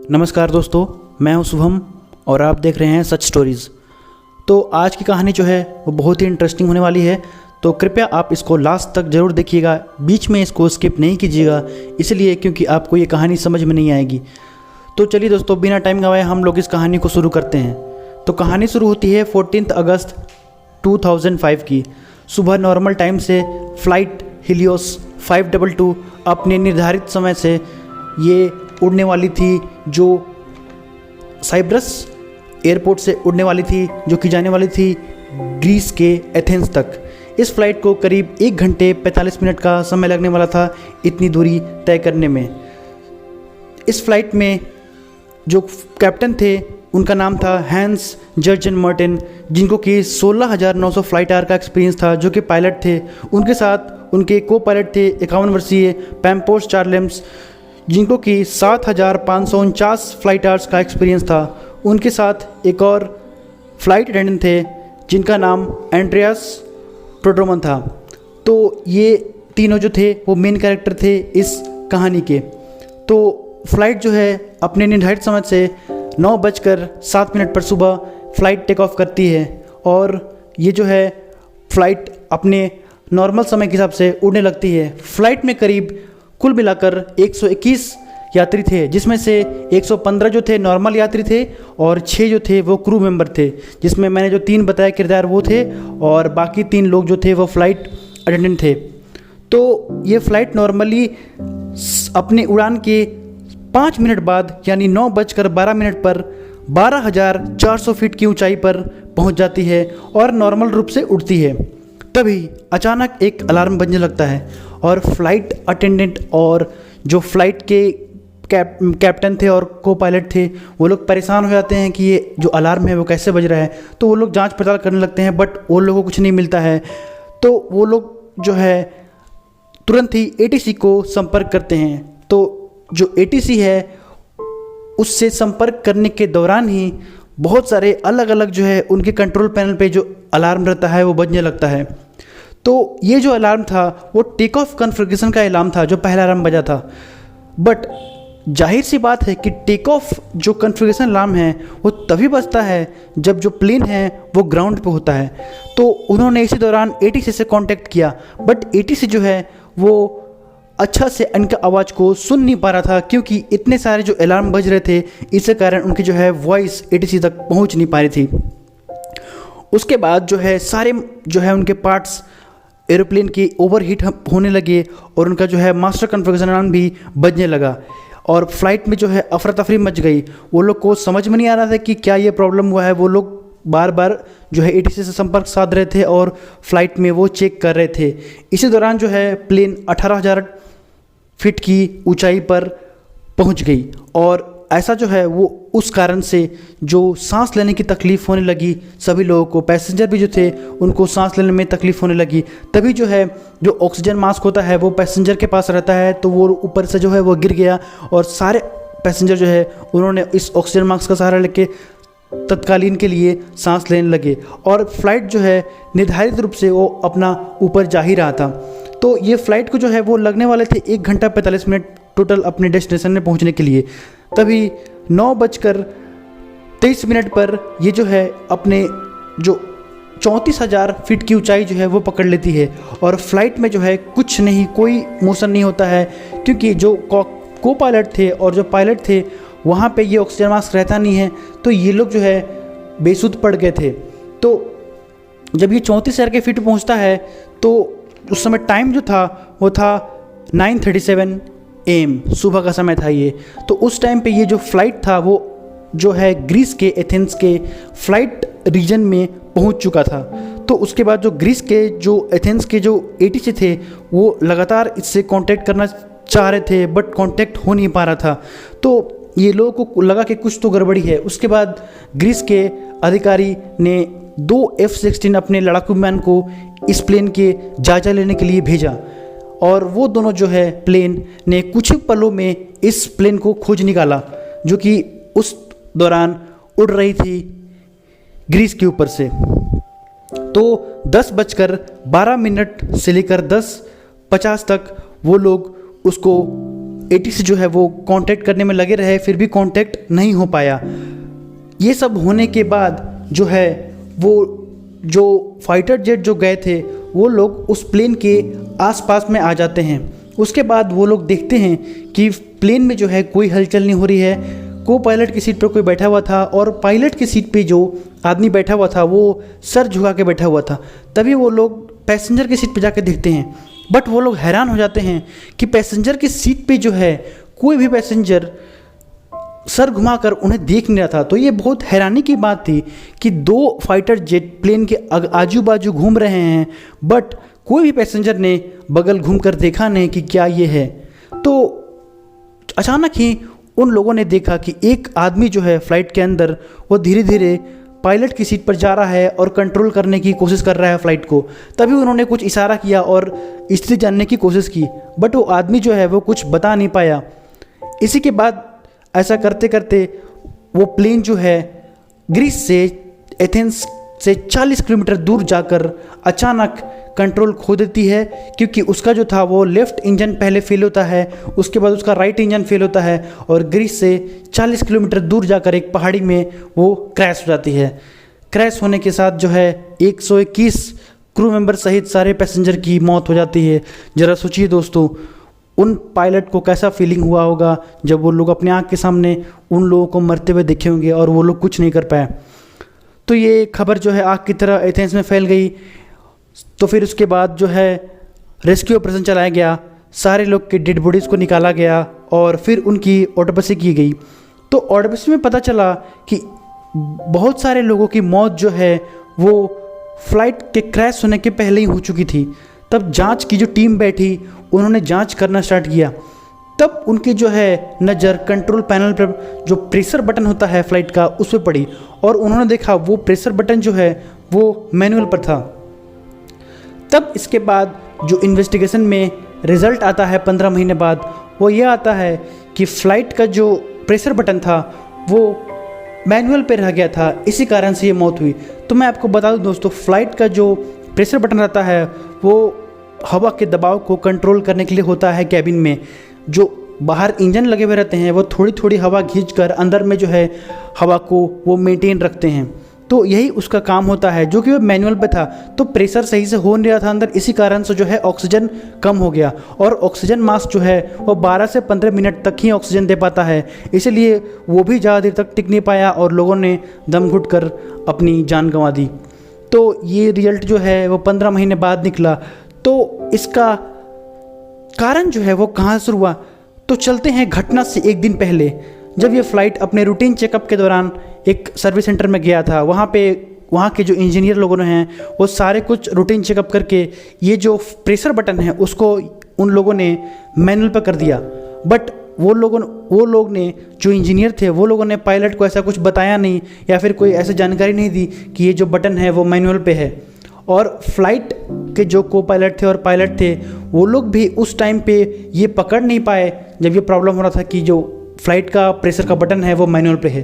नमस्कार दोस्तों, मैं हूं शुभम और आप देख रहे हैं सच स्टोरीज़। तो आज की कहानी जो है वो बहुत ही इंटरेस्टिंग होने वाली है, तो कृपया आप इसको लास्ट तक ज़रूर देखिएगा, बीच में इसको स्किप नहीं कीजिएगा, इसलिए क्योंकि आपको ये कहानी समझ में नहीं आएगी। तो चलिए दोस्तों, बिना टाइम गंवाए हम लोग इस कहानी को शुरू करते हैं। तो कहानी शुरू होती है 14 अगस्त 2005 की सुबह नॉर्मल टाइम से। फ़्लाइट हीलियोस 522 अपने निर्धारित समय से ये उड़ने वाली थी, जो साइप्रस एयरपोर्ट से उड़ने वाली थी, जो कि जाने वाली थी ग्रीस के एथेंस तक। इस फ्लाइट को करीब 1 घंटे 45 मिनट का समय लगने वाला था इतनी दूरी तय करने में। इस फ्लाइट में जो कैप्टन थे उनका नाम था हैंस जर्जन मार्टिन, जिनको कि 16,900 फ्लाइट आवर का एक्सपीरियंस था, जो कि पायलट थे। उनके साथ उनके को पायलट थे 51 वर्षीय पैम्पोस चार्लेम्स, जिनको कि 7,549 फ्लाइट आवर्स का एक्सपीरियंस था। उनके साथ एक और फ्लाइट अटेंडेंट थे जिनका नाम एंड्रियास प्रोड्रोमन था। तो ये तीनों जो थे वो मेन कैरेक्टर थे इस कहानी के। तो फ्लाइट जो है अपने निर्धारित समय से 9:07 पर सुबह फ़्लाइट टेक ऑफ करती है, और ये जो है फ़्लाइट अपने नॉर्मल समय के हिसाब से उड़ने लगती है। फ़्लाइट में करीब कुल मिलाकर 121 यात्री थे, जिसमें से 115 जो थे नॉर्मल यात्री थे और 6 जो थे वो क्रू मेंबर थे, जिसमें मैंने जो 3 बताया किरदार वो थे, और बाकी 3 लोग जो थे वो फ्लाइट अटेंडेंट थे। तो ये फ़्लाइट नॉर्मली अपने उड़ान के 5 मिनट बाद यानी 9:12 पर 12,400 फीट की ऊंचाई पर पहुंच जाती है और नॉर्मल रूप से उड़ती है। तभी अचानक एक अलार्म बजने लगता है और फ्लाइट अटेंडेंट और जो फ्लाइट के कैप्टन थे और को पायलट थे वो लोग परेशान हो जाते हैं कि ये जो अलार्म है वो कैसे बज रहा है। तो वो लोग जांच पड़ताल करने लगते हैं, बट वो लोगों को कुछ नहीं मिलता है। तो वो लोग जो है तुरंत ही एटीसी को संपर्क करते हैं। तो जो एटीसी है उससे संपर्क करने के दौरान ही बहुत सारे अलग अलग जो है उनके कंट्रोल पैनल पे जो अलार्म रहता है वो बजने लगता है। तो ये जो अलार्म था वो टेक ऑफ कॉन्फ़िगरेशन का अलार्म था, जो पहला अलार्म बजा था। बट जाहिर सी बात है कि टेक ऑफ जो कॉन्फ़िगरेशन अलार्म है वो तभी बजता है जब जो प्लेन है वो ग्राउंड पे होता है। तो उन्होंने इसी दौरान एटीसी से कांटेक्ट किया, बट एटीसी जो है वो अच्छा से उनका आवाज़ को सुन नहीं पा रहा था, क्योंकि इतने सारे जो अलार्म बज रहे थे, इसके कारण उनकी जो है वॉइस एटीसी तक पहुंच नहीं पा रही थी। उसके बाद जो है सारे जो है उनके पार्ट्स एरोप्लेन के ओवरहीट होने लगे और उनका जो है मास्टर कॉन्फ़िगरेशन अलार्म भी बजने लगा, और फ्लाइट में जो है अफरा तफरी मच गई। वो लोग को समझ में नहीं आ रहा था कि क्या ये प्रॉब्लम हुआ है। वो लोग बार बार जो है एटीसी से संपर्क साध रहे थे और फ्लाइट में वो चेक कर रहे थे। इसी दौरान जो है प्लेन 18,000 फीट की ऊंचाई पर पहुंच गई, और ऐसा जो है वो उस कारण से जो सांस लेने की तकलीफ़ होने लगी सभी लोगों को, पैसेंजर भी जो थे उनको सांस लेने में तकलीफ़ होने लगी। तभी जो है जो ऑक्सीजन मास्क होता है वो पैसेंजर के पास रहता है, तो वो ऊपर से जो है वो गिर गया, और सारे पैसेंजर जो है उन्होंने इस ऑक्सीजन मास्क का सहारा लेके तत्कालीन के लिए सांस लेने लगे, और फ्लाइट जो है निर्धारित रूप से वो अपना ऊपर जा ही रहा था। तो ये फ़्लाइट को जो है वो लगने वाले थे 1 घंटा 45 मिनट टोटल अपने डेस्टिनेशन में पहुंचने के लिए। तभी 9:23 पर ये जो है अपने जो 34,000 फीट की ऊंचाई जो है वो पकड़ लेती है, और फ्लाइट में जो है कुछ नहीं, कोई मोशन नहीं होता है, क्योंकि जो को पायलट थे और जो पायलट थे वहाँ पे ये ऑक्सीजन मास्क रहता नहीं है, तो ये लोग जो है बेसुध पड़ गए थे। तो जब ये 34,000 के फीट पहुँचता है तो उस समय टाइम जो था वो था 9:37 AM, सुबह का समय था ये। तो उस टाइम पे ये जो फ्लाइट था वो जो है ग्रीस के एथेंस के फ्लाइट रीजन में पहुंच चुका था। तो उसके बाद जो ग्रीस के जो एथेंस के जो एटीसी थे वो लगातार इससे कांटेक्ट करना चाह रहे थे, बट कांटेक्ट हो नहीं पा रहा था। तो ये लोगों को लगा कि कुछ तो गड़बड़ी है। उसके बाद ग्रीस के अधिकारी ने 2 F-16 अपने लड़ाकू विमान को इस प्लेन के जायजा लेने के लिए भेजा, और वो दोनों जो है प्लेन ने कुछ ही पलों में इस प्लेन को खोज निकाला, जो कि उस दौरान उड़ रही थी ग्रीस के ऊपर से। तो 10:12 से लेकर 10:50 तक वो लोग उसको 80 से जो है वो कांटेक्ट करने में लगे रहे, फिर भी कांटेक्ट नहीं हो पाया। ये सब होने के बाद जो है वो जो फाइटर जेट जो गए थे वो लोग उस प्लेन के आसपास में आ जाते हैं। उसके बाद वो लोग देखते हैं कि प्लेन में जो है कोई हलचल नहीं हो रही है। को पायलट की सीट पर कोई बैठा हुआ था और पायलट की सीट पे जो आदमी बैठा हुआ था वो सर झुका के बैठा हुआ था। तभी वो लोग पैसेंजर की सीट पे जाकर देखते हैं, बट वो लोग हैरान हो जाते हैं कि पैसेंजर की सीट पे जो है कोई भी पैसेंजर सर घुमाकर उन्हें देख नहीं रहा था। तो ये बहुत हैरानी की बात थी कि 2 फाइटर जेट प्लेन के आजू बाजू घूम रहे हैं, बट कोई भी पैसेंजर ने बगल घूमकर देखा नहीं कि क्या ये है। तो अचानक ही उन लोगों ने देखा कि एक आदमी जो है फ्लाइट के अंदर वो धीरे धीरे पायलट की सीट पर जा रहा है और कंट्रोल करने की कोशिश कर रहा है फ्लाइट को। तभी उन्होंने कुछ इशारा किया और स्थिति जानने की कोशिश की, बट वो आदमी जो है वो कुछ बता नहीं पाया। इसी के बाद ऐसा करते करते वो प्लेन जो है ग्रीस से एथेंस से 40 किलोमीटर दूर जाकर अचानक कंट्रोल खो देती है, क्योंकि उसका जो था वो लेफ़्ट इंजन पहले फेल होता है, उसके बाद उसका राइट इंजन फेल होता है और ग्रीस से 40 किलोमीटर दूर जाकर एक पहाड़ी में वो क्रैश हो जाती है। क्रैश होने के साथ जो है 121 क्रू मेंबर सहित सारे पैसेंजर की मौत हो जाती है। ज़रा सोचिए दोस्तों, उन पायलट को कैसा फीलिंग हुआ होगा जब वो लोग अपने आँख के सामने उन लोगों को मरते हुए देखे होंगे और वो लोग कुछ नहीं कर पाए। तो ये खबर जो है आग की तरह एथेंस में फैल गई। तो फिर उसके बाद जो है रेस्क्यू ऑपरेशन चलाया गया, सारे लोग के डेड बॉडीज़ को निकाला गया और फिर उनकी ऑटोप्सी की गई। तो ऑटोप्सी में पता चला कि बहुत सारे लोगों की मौत जो है वो फ्लाइट के क्रैश होने के पहले ही हो चुकी थी। तब जांच की जो टीम बैठी उन्होंने जांच करना स्टार्ट किया। तब उनकी जो है नज़र कंट्रोल पैनल पर जो प्रेशर बटन होता है फ्लाइट का उस पर पड़ी और उन्होंने देखा वो प्रेशर बटन जो है वो मैनुअल पर था। तब इसके बाद जो इन्वेस्टिगेशन में रिज़ल्ट आता है 15 महीने बाद, वो ये आता है कि फ़्लाइट का जो प्रेशर बटन था वो मैनुअल पे रह गया था, इसी कारण से ये मौत हुई। तो मैं आपको बता दूं दोस्तों, फ़्लाइट का जो प्रेशर बटन रहता है वो हवा के दबाव को कंट्रोल करने के लिए होता है कैबिन में। जो बाहर इंजन लगे हुए रहते हैं वो थोड़ी थोड़ी हवा खींचकर अंदर में जो है हवा को वो मेंटेन रखते हैं। तो यही उसका काम होता है, जो कि वो मैनुअल पे था। तो प्रेशर सही से हो नहीं रहा था अंदर, इसी कारण से जो है ऑक्सीजन कम हो गया और ऑक्सीजन मास्क जो है वो 12 से 15 मिनट तक ही ऑक्सीजन दे पाता है, इसलिए वो भी ज़्यादा देर तक टिक नहीं पाया और लोगों ने दम घुट कर अपनी जान गंवा दी। तो ये रिजल्ट जो है वो 15 महीने बाद निकला। तो इसका कारण जो है वो कहाँ से हुआ, तो चलते हैं घटना से एक दिन पहले, जब ये फ़्लाइट अपने रूटीन चेकअप के दौरान एक सर्विस सेंटर में गया था। वहाँ के जो इंजीनियर लोगों हैं वो सारे कुछ रूटीन चेकअप करके ये जो प्रेशर बटन है उसको उन लोगों ने मैनुअल पर कर दिया। बट वो लोग ने जो इंजीनियर थे वो लोगों ने पायलट को ऐसा कुछ बताया नहीं या फिर कोई ऐसी जानकारी नहीं दी कि ये जो बटन है वो मैनुअल पे है। और फ्लाइट के जो को पायलट थे और पायलट थे वो लोग भी उस टाइम पे ये पकड़ नहीं पाए जब ये प्रॉब्लम हो रहा था कि जो फ्लाइट का प्रेशर का बटन है वो मैनुअल पे है।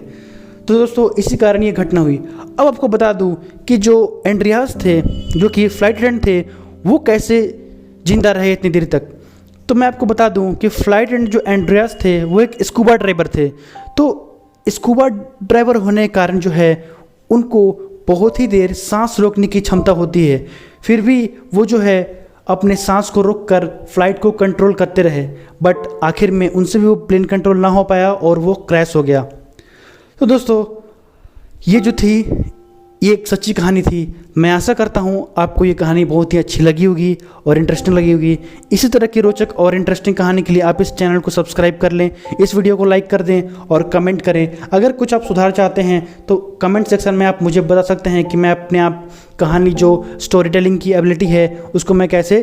तो दोस्तों इसी कारण ये घटना हुई। अब आपको बता दूं कि जो एंड्रियास थे, जो कि फ्लाइट अटेंडेंट थे, वो कैसे जिंदा रहे इतनी देर तक। तो मैं आपको बता दूं कि फ्लाइट अटेंडेंट जो एंड्रियास थे वो एक स्कूबा ड्राइवर थे। तो स्कूबा ड्राइवर होने के कारण जो है उनको बहुत ही देर सांस रोकने की क्षमता होती है, फिर भी वो जो है अपने सांस को रोककर फ्लाइट को कंट्रोल करते रहे। बट आखिर में उनसे भी वो प्लेन कंट्रोल ना हो पाया और वो क्रैश हो गया। तो दोस्तों ये जो थी ये एक सच्ची कहानी थी। मैं आशा करता हूँ आपको ये कहानी बहुत ही अच्छी लगी होगी और इंटरेस्टिंग लगी होगी। इसी तरह की रोचक और इंटरेस्टिंग कहानी के लिए आप इस चैनल को सब्सक्राइब कर लें, इस वीडियो को लाइक कर दें और कमेंट करें। अगर कुछ आप सुधार चाहते हैं तो कमेंट सेक्शन में आप मुझे बता सकते हैं कि मैं अपने आप कहानी जो स्टोरी टेलिंग की एबिलिटी है उसको मैं कैसे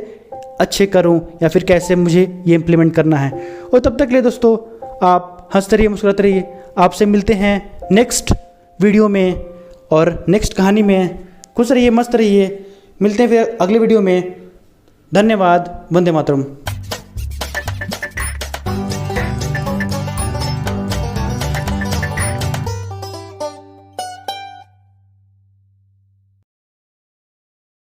अच्छे करूँ या फिर कैसे मुझे ये इम्प्लीमेंट करना है। और तब तक के लिए दोस्तों आप हंसते रहिए, मुस्कुराते रहिए। आपसे मिलते हैं नेक्स्ट वीडियो में और नेक्स्ट कहानी में। खुश रहिए, मस्त रहिए। मिलते हैं फिर अगले वीडियो में। धन्यवाद। वंदे मातरम।